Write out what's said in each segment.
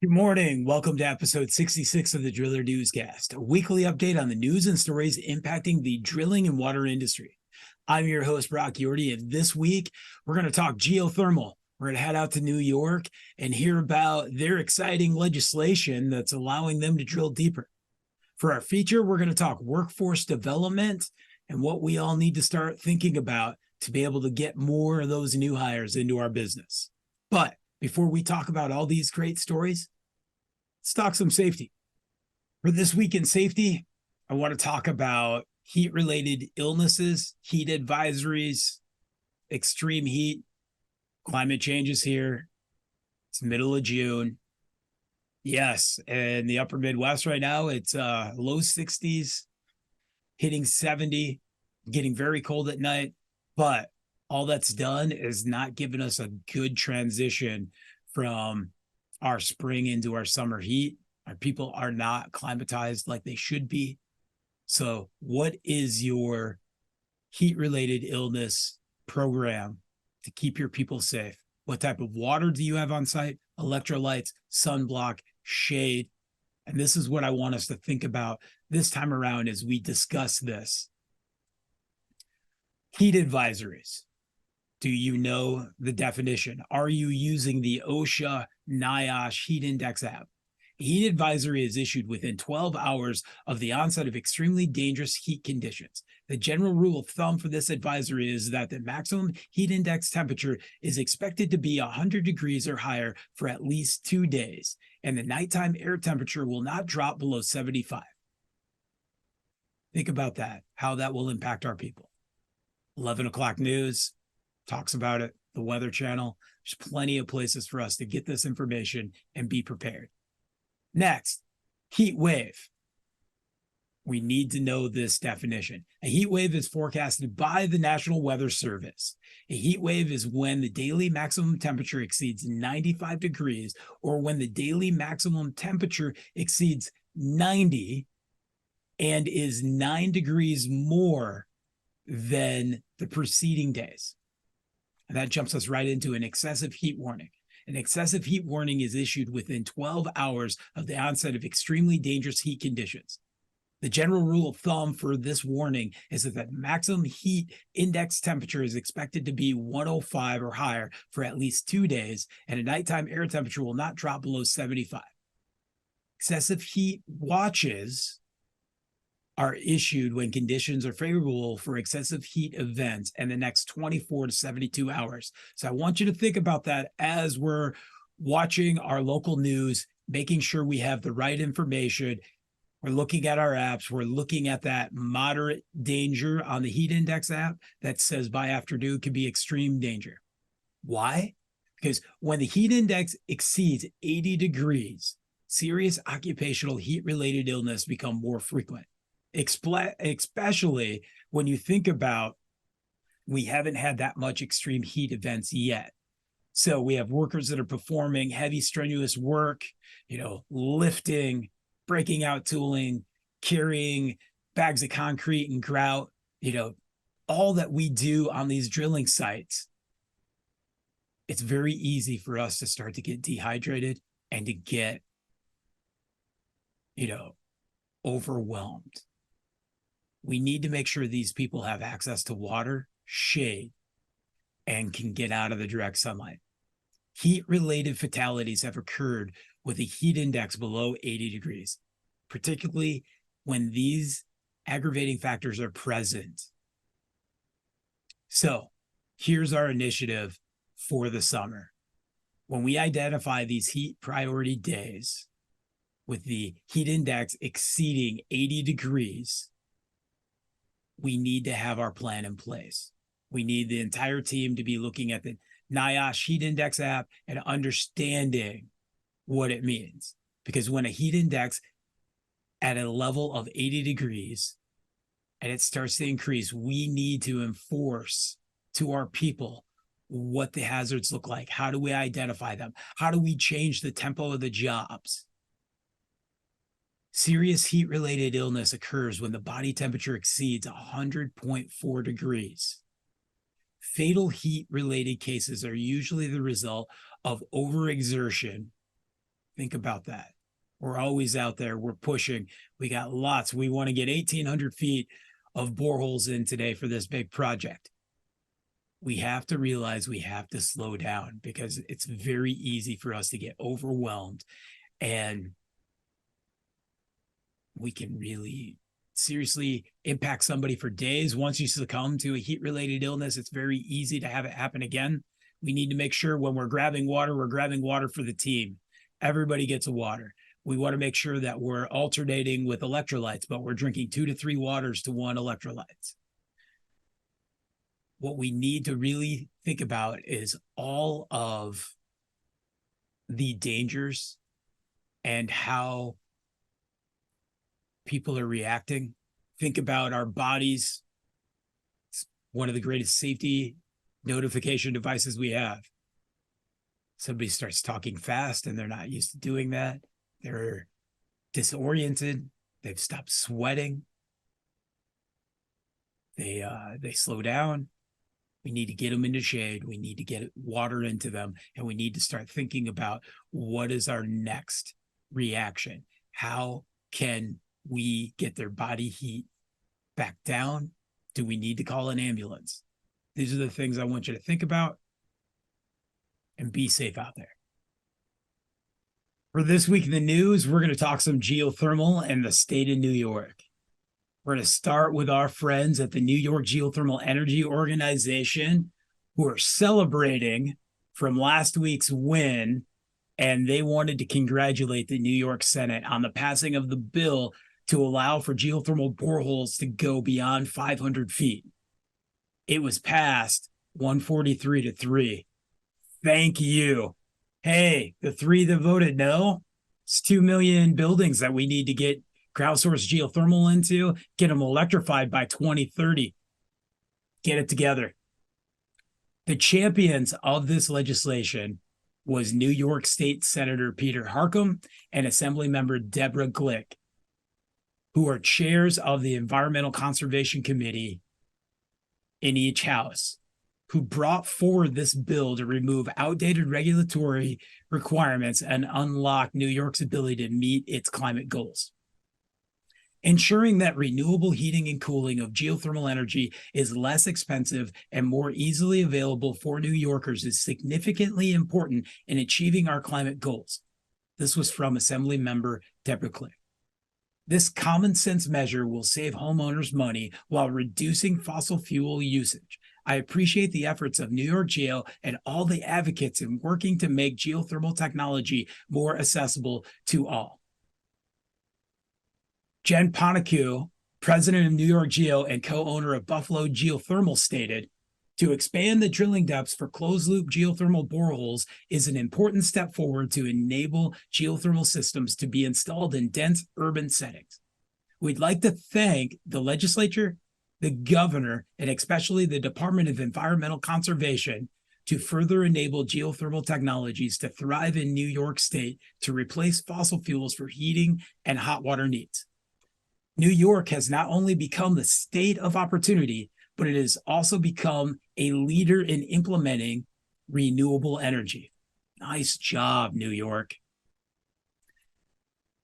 Good morning. Welcome to episode 66 of the Driller Newscast, a weekly update on the news and stories impacting the drilling and water industry. I'm your host, Brock Yorty, and this week we're going to talk geothermal. We're going to head out to New York and hear about their exciting legislation that's allowing them to drill deeper. For our feature, we're going to talk workforce development and what we all need to start thinking about to be able to get more of those new hires into our business. But before we talk about all these great stories, let's talk some safety. For this week in safety, I want to talk about heat-related illnesses, heat advisories, extreme heat, climate changes here. It's middle of June. Yes, in the upper Midwest right now, it's low 60s, hitting 70, getting very cold at night. But all that's done is not giving us a good transition from our spring into our summer heat. Our people are not climatized like they should be. So what is your heat-related illness program to keep your people safe? What type of water do you have on site? Electrolytes, sunblock, shade. And this is what I want us to think about this time around as we discuss this. Heat advisories. Do you know the definition? Are you using the OSHA NIOSH heat index app? A heat advisory is issued within 12 hours of the onset of extremely dangerous heat conditions. The general rule of thumb for this advisory is that the maximum heat index temperature is expected to be 100 degrees or higher for at least 2 days, and the nighttime air temperature will not drop below 75. Think about that, how that will impact our people. 11 o'clock news talks about it, the Weather Channel. There's plenty of places for us to get this information and be prepared. Next, heat wave. We need to know this definition. A heat wave is forecasted by the National Weather Service. A heat wave is when the daily maximum temperature exceeds 95 degrees or when the daily maximum temperature exceeds 90 and is 9 degrees more than the preceding days. And that jumps us right into an excessive heat warning. An excessive heat warning is issued within 12 hours of the onset of extremely dangerous heat conditions. The general rule of thumb for this warning is that the maximum heat index temperature is expected to be 105 or higher for at least 2 days, and a nighttime air temperature will not drop below 75. Excessive heat watches are issued when conditions are favorable for excessive heat events in the next 24 to 72 hours. So I want you to think about that as we're watching our local news, making sure we have the right information. We're looking at our apps. We're looking at that moderate danger on the heat index app that says by afternoon could be extreme danger. Why? Because when the heat index exceeds 80 degrees, serious occupational heat-related illness become more frequent. Especially when you think about we haven't had that much extreme heat events yet. So we have workers that are performing heavy, strenuous work, lifting, breaking out tooling, carrying bags of concrete and grout, all that we do on these drilling sites. It's very easy for us to start to get dehydrated and to get, overwhelmed. We need to make sure these people have access to water, shade, and can get out of the direct sunlight. Heat-related fatalities have occurred with a heat index below 80 degrees, particularly when these aggravating factors are present. So here's our initiative for the summer. When we identify these heat priority days with the heat index exceeding 80 degrees, we need to have our plan in place. We need the entire team to be looking at the NIOSH heat index app and understanding what it means. Because when a heat index at a level of 80 degrees and it starts to increase, we need to enforce to our people what the hazards look like. How do we identify them? How do we change the tempo of the jobs? Serious heat-related illness occurs when the body temperature exceeds 100.4 degrees. Fatal heat-related cases are usually the result of overexertion Think about that. We're always out there. We're pushing. We got lots. We want to get 1,800 feet of boreholes in today for this big project. We have to realize we have to slow down because it's very easy for us to get overwhelmed, and we can really seriously impact somebody for days. Once you succumb to a heat-related illness, it's very easy to have it happen again. We need to make sure when we're grabbing water for the team. Everybody gets a water. We want to make sure that we're alternating with electrolytes, but we're drinking 2 to 3 waters to 1 electrolytes. What we need to really think about is all of the dangers and how people are reacting. Think about our bodies. It's one of the greatest safety notification devices we have. Somebody starts talking fast and they're not used to doing that. They're disoriented. They've stopped sweating. They slow down. We need to get them into shade. We need to get water into them. And we need to start thinking about what is our next reaction? How can we get their body heat back down? Do we need to call an ambulance? These are the things I want you to think about, and be safe out there. For this week in the news, we're going to talk some geothermal and the state of New York. We're going to start with our friends at the New York Geothermal Energy Organization, who are celebrating from last week's win, and they wanted to congratulate the New York Senate on the passing of the bill to allow for geothermal boreholes to go beyond 500 feet. It was passed 143 to 3. Thank you. Hey, the 3 that voted no, it's 2 million buildings that we need to get crowdsourced geothermal into, get them electrified by 2030. Get it together. The champions of this legislation was New York State Senator Peter Harcum and Assemblymember Deborah Glick, who are chairs of the Environmental Conservation Committee in each house, who brought forward this bill to remove outdated regulatory requirements and unlock New York's ability to meet its climate goals. Ensuring that renewable heating and cooling of geothermal energy is less expensive and more easily available for New Yorkers is significantly important in achieving our climate goals. This was from Assemblymember Deborah Glick. This common sense measure will save homeowners money while reducing fossil fuel usage. I appreciate the efforts of New York Geo and all the advocates in working to make geothermal technology more accessible to all. Jen Ponaku, president of New York Geo and co-owner of Buffalo Geothermal, stated, "To expand the drilling depths for closed-loop geothermal boreholes is an important step forward to enable geothermal systems to be installed in dense urban settings. We'd like to thank the legislature, the governor, and especially the Department of Environmental Conservation to further enable geothermal technologies to thrive in New York State to replace fossil fuels for heating and hot water needs. New York has not only become the state of opportunity, but it has also become a leader in implementing renewable energy. Nice job, New York."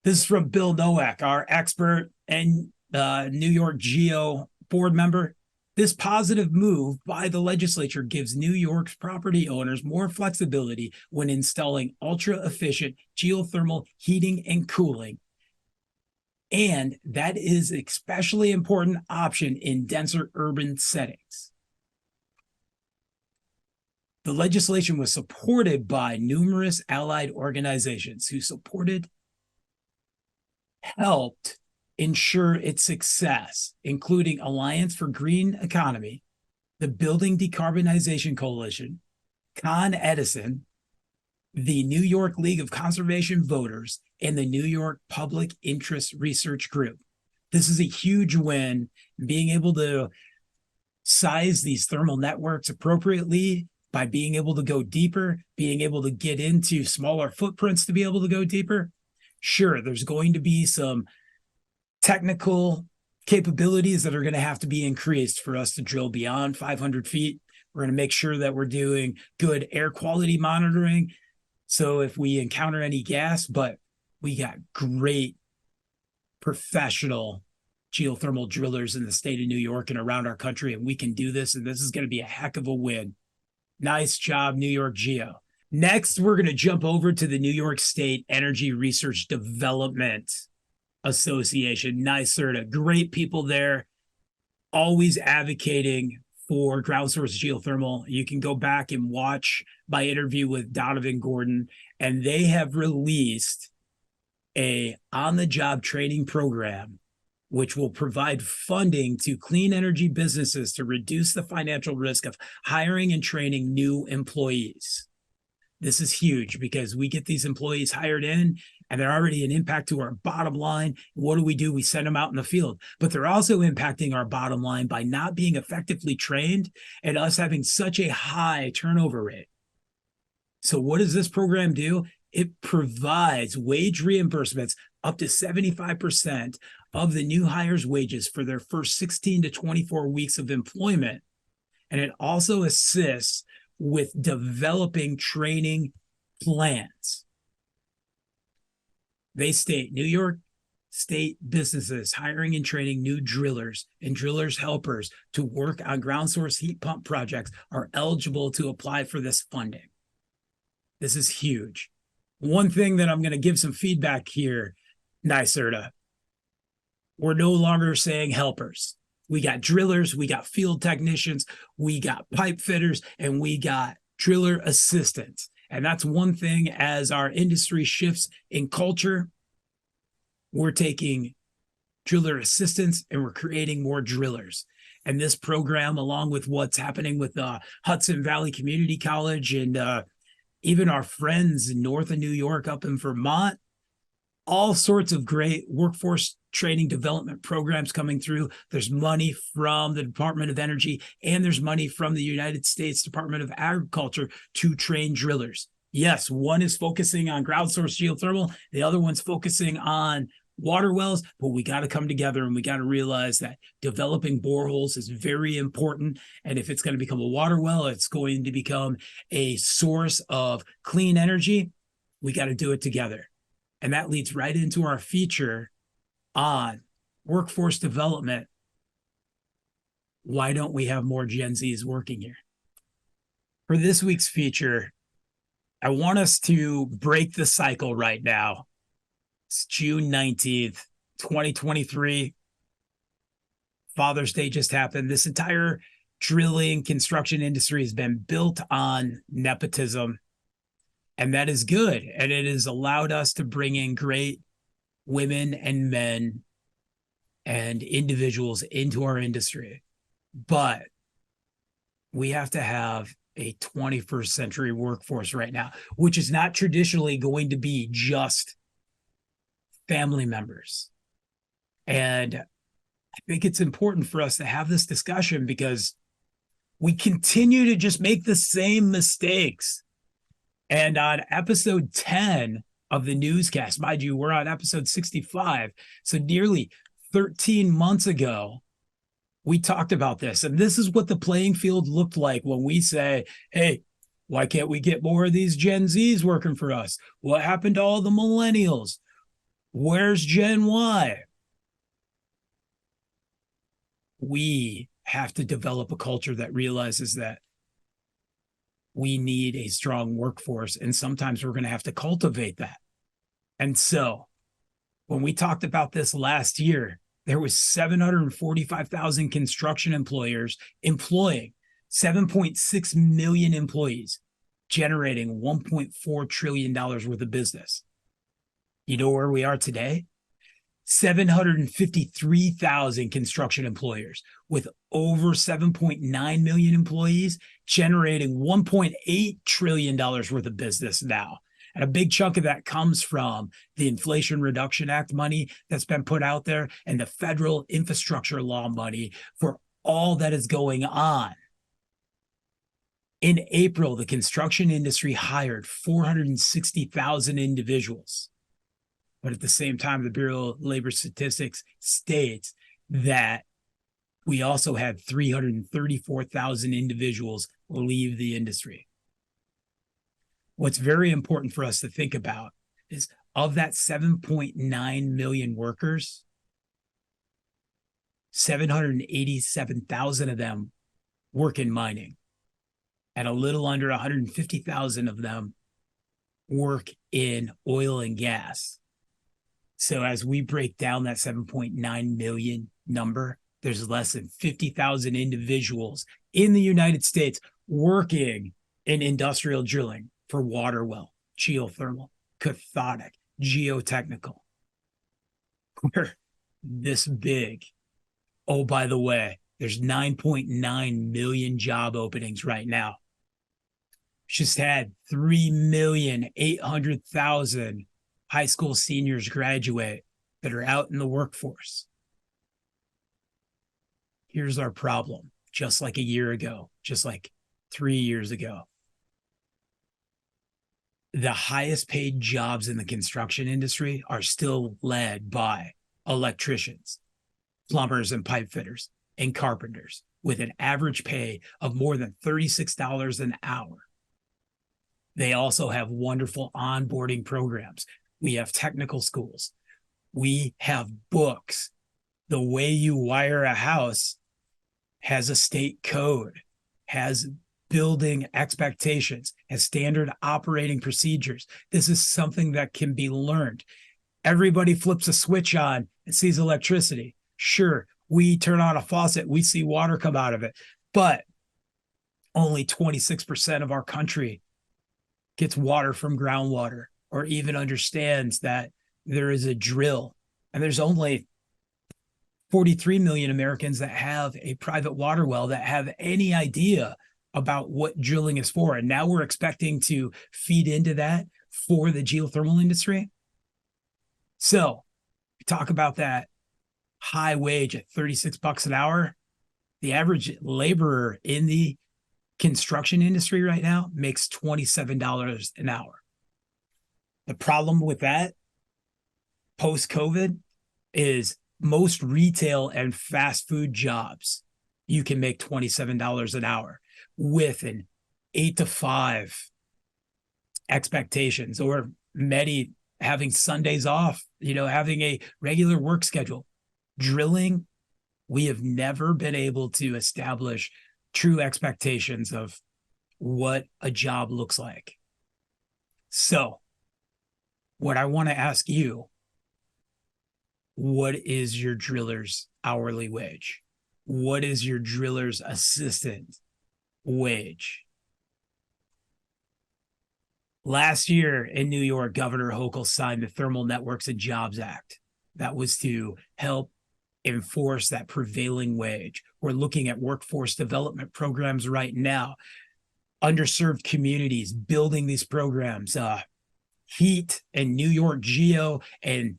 This is from Bill Nowak, our expert and New York Geo board member. This positive move by the legislature gives New York's property owners more flexibility when installing ultra-efficient geothermal heating and cooling. And that is an especially important option in denser urban settings. The legislation was supported by numerous allied organizations who helped ensure its success, including Alliance for Green Economy, the Building Decarbonization Coalition, Con Edison, the New York League of Conservation Voters, and the New York Public Interest Research Group. This is a huge win. Being able to size these thermal networks appropriately by being able to go deeper, being able to get into smaller footprints to be able to go deeper. Sure, there's going to be some technical capabilities that are going to have to be increased for us to drill beyond 500 feet. We're going to make sure that we're doing good air quality monitoring. So if we encounter any gas, but we got great professional geothermal drillers in the state of New York and around our country, and we can do this, and this is going to be a heck of a win. Nice job, New York Geo. Next, we're going to jump over to the New York State Energy Research Development Association, NYSERDA. Great people there, always advocating for ground source geothermal. You can go back and watch my interview with Donovan Gordon, and they have released a on-the-job training program which will provide funding to clean energy businesses to reduce the financial risk of hiring and training new employees. This is huge because we get these employees hired in and they're already an impact to our bottom line. What do? We send them out in the field, but they're also impacting our bottom line by not being effectively trained and us having such a high turnover rate. So what does this program do? It provides wage reimbursements up to 75% of the new hires' wages for their first 16 to 24 weeks of employment. And it also assists with developing training plans. They state New York State businesses hiring and training new drillers and drillers helpers to work on ground source heat pump projects are eligible to apply for this funding. This is huge. One thing that I'm going to give some feedback here, NYSERDA, we're no longer saying helpers. We got drillers, we got field technicians, we got pipe fitters, and we got driller assistants. And that's one thing as our industry shifts in culture, we're taking driller assistants and we're creating more drillers. And this program, along with what's happening with Hudson Valley Community College and even our friends north of New York up in Vermont, all sorts of great workforce training development programs coming through. There's money from the Department of Energy and there's money from the United States Department of Agriculture to train drillers. Yes, one is focusing on ground source geothermal. The other one's focusing on water wells, but we got to come together and we got to realize that developing boreholes is very important. And if it's going to become a water well, it's going to become a source of clean energy. We got to do it together. And that leads right into our feature on workforce development. Why don't we have more Gen Zs working here? For this week's feature, I want us to break the cycle right now. It's June 19th, 2023. Father's Day just happened. This entire drilling construction industry has been built on nepotism. And that is good. And it has allowed us to bring in great women and men and individuals into our industry. But we have to have a 21st century workforce right now, which is not traditionally going to be just family members. And I think it's important for us to have this discussion because we continue to just make the same mistakes. And on episode 10 of the newscast, mind you, we're on episode 65. So nearly 13 months ago, we talked about this. And this is what the playing field looked like when we say, hey, why can't we get more of these Gen Zs working for us? What happened to all the millennials? Where's Gen Y? We have to develop a culture that realizes that we need a strong workforce, and sometimes we're going to have to cultivate that. And so when we talked about this last year, there was 745,000 construction employers employing 7.6 million employees, generating $1.4 trillion worth of business. You know where we are today? 753,000 construction employers with over 7.9 million employees, generating $1.8 trillion worth of business now. And a big chunk of that comes from the Inflation Reduction Act money that's been put out there and the federal infrastructure law money for all that is going on. In April, the construction industry hired 460,000 individuals. But at the same time, the Bureau of Labor Statistics states that we also had 334,000 individuals leave the industry. What's very important for us to think about is of that 7.9 million workers, 787,000 of them work in mining, and a little under 150,000 of them work in oil and gas. So as we break down that 7.9 million number, there's less than 50,000 individuals in the United States working in industrial drilling for water well, geothermal, cathodic, geotechnical. We're this big. Oh, by the way, there's 9.9 million job openings right now. Just had 3,800,000 high school seniors graduate that are out in the workforce. Here's our problem, just like a year ago, just like 3 years ago. The highest paid jobs in the construction industry are still led by electricians, plumbers and pipe fitters, and carpenters, with an average pay of more than $36 an hour. They also have wonderful onboarding programs. We have technical schools. We have books. The way you wire a house has a state code, has building expectations, has standard operating procedures. This is something that can be learned. Everybody flips a switch on and sees electricity. Sure, we turn on a faucet, we see water come out of it, but only 26% of our country gets water from groundwater or even understands that there is a drill. And there's only 43 million Americans that have a private water well that have any idea about what drilling is for. And now we're expecting to feed into that for the geothermal industry. So we talk about that high wage at $36 an hour. The average laborer in the construction industry right now makes $27 an hour. The problem with that post-COVID is most retail and fast food jobs, you can make $27 an hour with an 8 to 5 expectations, or many having Sundays off, having a regular work schedule. Drilling, we have never been able to establish true expectations of what a job looks like. So what I want to ask you, what is your driller's hourly wage? What is your driller's assistant wage? Last year in New York, Governor Hochul signed the Thermal Networks and Jobs Act. That was to help enforce that prevailing wage. We're looking at workforce development programs right now, underserved communities, building these programs, HEAT and New York Geo and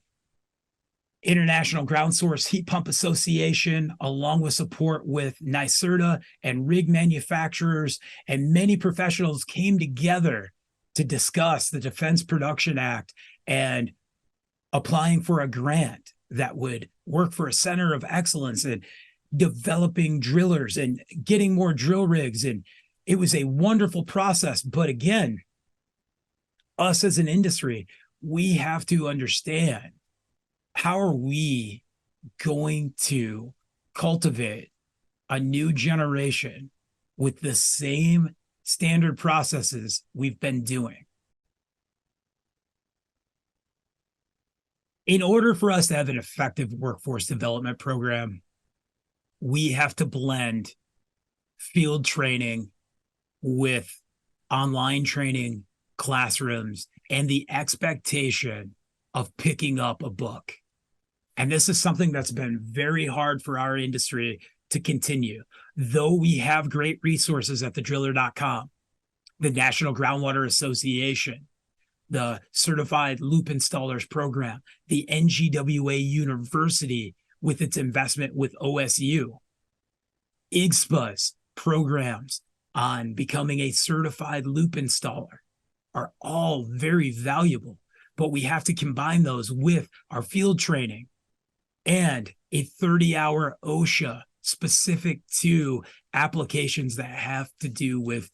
International Ground Source Heat Pump Association, along with support with NYSERDA and rig manufacturers, and many professionals came together to discuss the Defense Production Act and applying for a grant that would work for a center of excellence and developing drillers and getting more drill rigs. And it was a wonderful process. But again, us as an industry, we have to understand, how are we going to cultivate a new generation with the same standard processes we've been doing? In order for us to have an effective workforce development program, we have to blend field training with online training, classrooms, and the expectation of picking up a book. And this is something that's been very hard for our industry to continue. Though we have great resources at thedriller.com, the National Groundwater Association, the Certified Loop Installers Program, the NGWA University with its investment with OSU, IGSPA's programs on becoming a certified loop installer are all very valuable, but we have to combine those with our field training and a 30-hour OSHA specific to applications that have to do with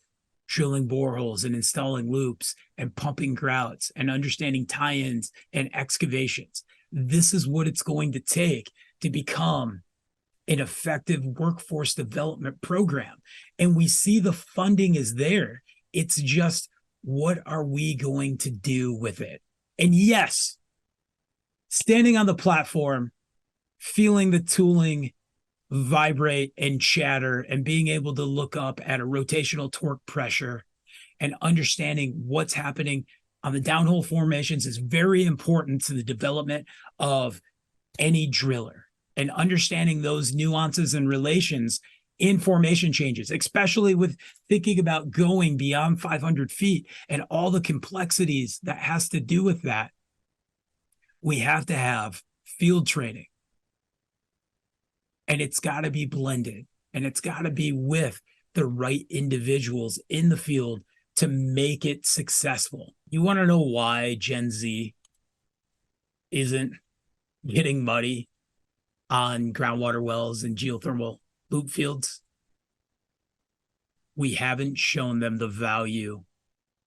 drilling boreholes and installing loops and pumping grouts and understanding tie-ins and excavations. This is what it's going to take to become an effective workforce development program. And we see the funding is there. It's just, what are we going to do with it? And yes, standing on the platform, feeling the tooling vibrate and chatter, and being able to look up at a rotational torque pressure and understanding what's happening on the downhole formations is very important to the development of any driller, and understanding those nuances and relations in formation changes, especially with thinking about going beyond 500 feet and all the complexities that has to do with that. We have to have field training, and it's got to be blended, and it's got to be with the right individuals in the field to make it successful. You want to know why Gen Z isn't getting muddy on groundwater wells and geothermal loop fields? We haven't shown them the value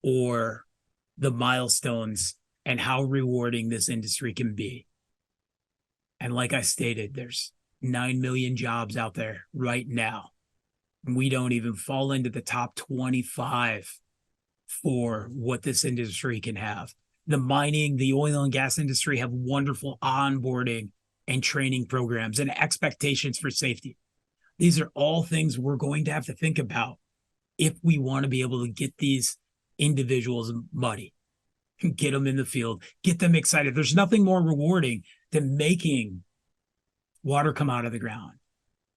or the milestones and how rewarding this industry can be. And like I stated, there's 9 million jobs out there right now. We don't even fall into the top 25 for what this industry can have. The mining, the oil and gas industry have wonderful onboarding and training programs and expectations for safety. These are all things we're going to have to think about if we want to be able to get these individuals muddy, get them in the field, get them excited. There's nothing more rewarding than making water come out of the ground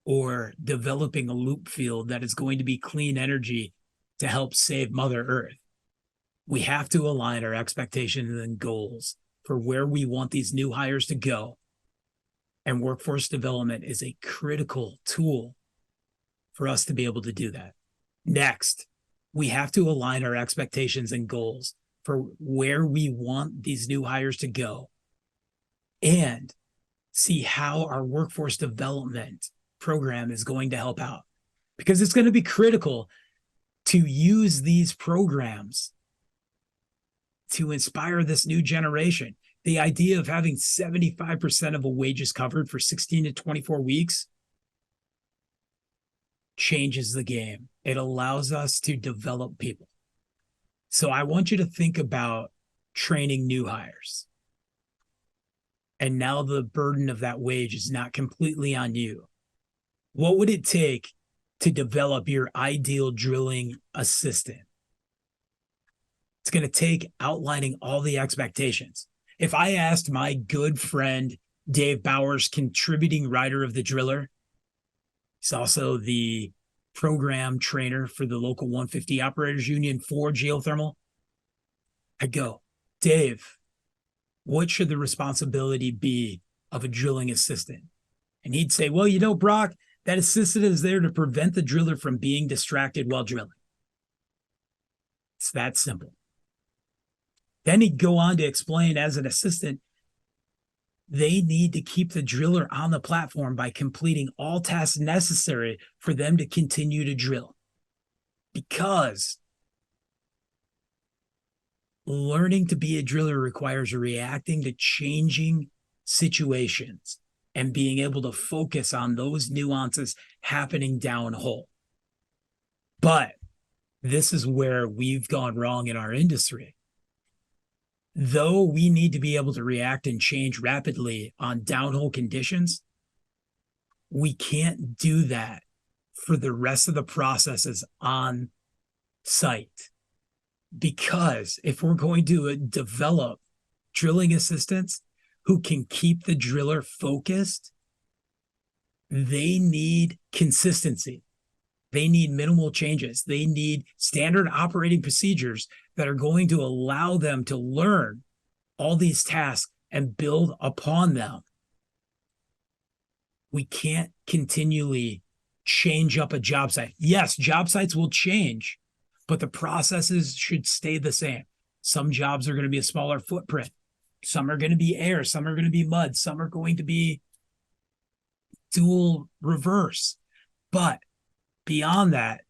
or developing a loop field that is going to be clean energy to help save Mother Earth. We have to align our expectations and goals for where we want these new hires to go. And workforce development is a critical tool for us to be able to do that. Next, we have to align our expectations and goals for where we want these new hires to go, and see how our workforce development program is going to help out. Because it's going to be critical to use these programs to inspire this new generation. The idea of having 75% of a wages covered for 16 to 24 weeks changes the game. It allows us to develop people. So I want you to think about training new hires. And now the burden of that wage is not completely on you. What would it take to develop your ideal drilling assistant? It's going to take outlining all the expectations. If I asked my good friend Dave Bowers, contributing writer of The Driller, he's also the program trainer for the local 150 Operators Union for geothermal, I'd go, Dave, what should the responsibility be of a drilling assistant? And he'd say, well, Brock, that assistant is there to prevent the driller from being distracted while drilling. It's that simple. Then he'd go on to explain, as an assistant, they need to keep the driller on the platform by completing all tasks necessary for them to continue to drill. Because learning to be a driller requires reacting to changing situations and being able to focus on those nuances happening downhole. But this is where we've gone wrong in our industry. Though we need to be able to react and change rapidly on downhole conditions, we can't do that for the rest of the processes on site. Because if we're going to develop drilling assistants who can keep the driller focused, they need consistency. They need minimal changes. They need standard operating procedures that are going to allow them to learn all these tasks and build upon them. We can't continually change up a job site. Yes, job sites will change, but the processes should stay the same. Some jobs are going to be a smaller footprint. Some are going to be air. Some are going to be mud. Some are going to be dual reverse. But beyond that,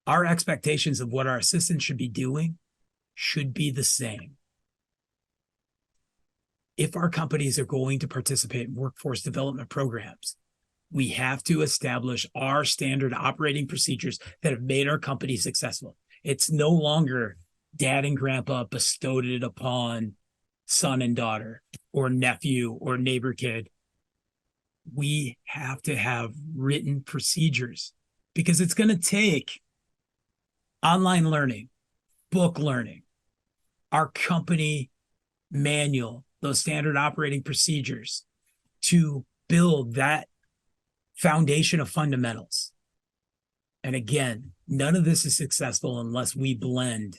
Our expectations of what our assistants should be doing should be the same. If our companies are going to participate in workforce development programs, we have to establish our standard operating procedures that have made our company successful. It's no longer dad and grandpa bestowed it upon son and daughter or nephew or neighbor kid. We have to have written procedures because it's going to take online learning, book learning, our company manual, those standard operating procedures to build that foundation of fundamentals. And again, none of this is successful unless we blend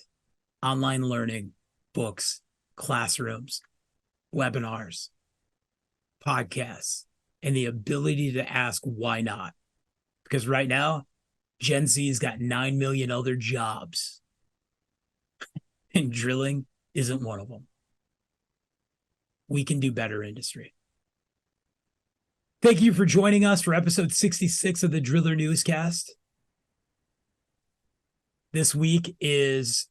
online learning, books, classrooms, webinars, podcasts, and the ability to ask why not. Because right now, Gen Z's got 9 million other jobs, and drilling isn't one of them. We can do better, industry. Thank you for joining us for episode 66 of the Driller Newscast. This week is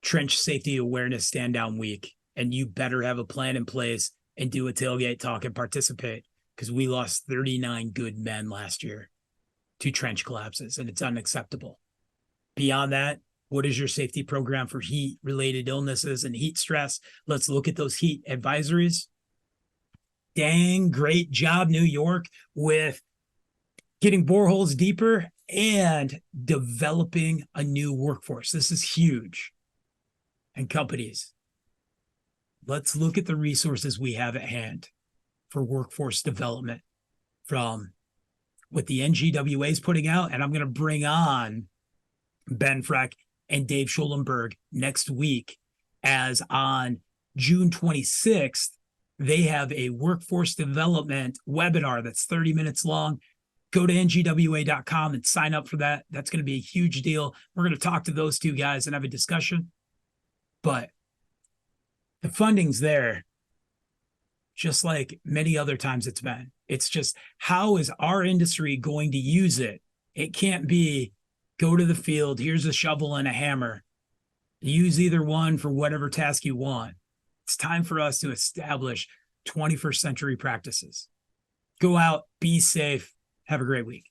Trench Safety Awareness Stand Down Week, and you better have a plan in place and do a tailgate talk and participate, because we lost 39 good men last year to trench collapses, and it's unacceptable. Beyond that, what is your safety program for heat-related illnesses and heat stress? Let's look at those heat advisories. Dang, great job, New York, with getting boreholes deeper and developing a new workforce. This is huge. And companies, let's look at the resources we have at hand for workforce development from what the NGWA is putting out. And I'm going to bring on Ben Freck and Dave Schulenberg next week, as on June 26th, they have a workforce development webinar that's 30 minutes long. Go to ngwa.com and sign up for that. That's going to be a huge deal. We're going to talk to those two guys and have a discussion. But the funding's there, just like many other times it's been. It's just, how is our industry going to use it? It can't be go to the field, here's a shovel and a hammer. Use either one for whatever task you want. It's time for us to establish 21st century practices. Go out, be safe, have a great week.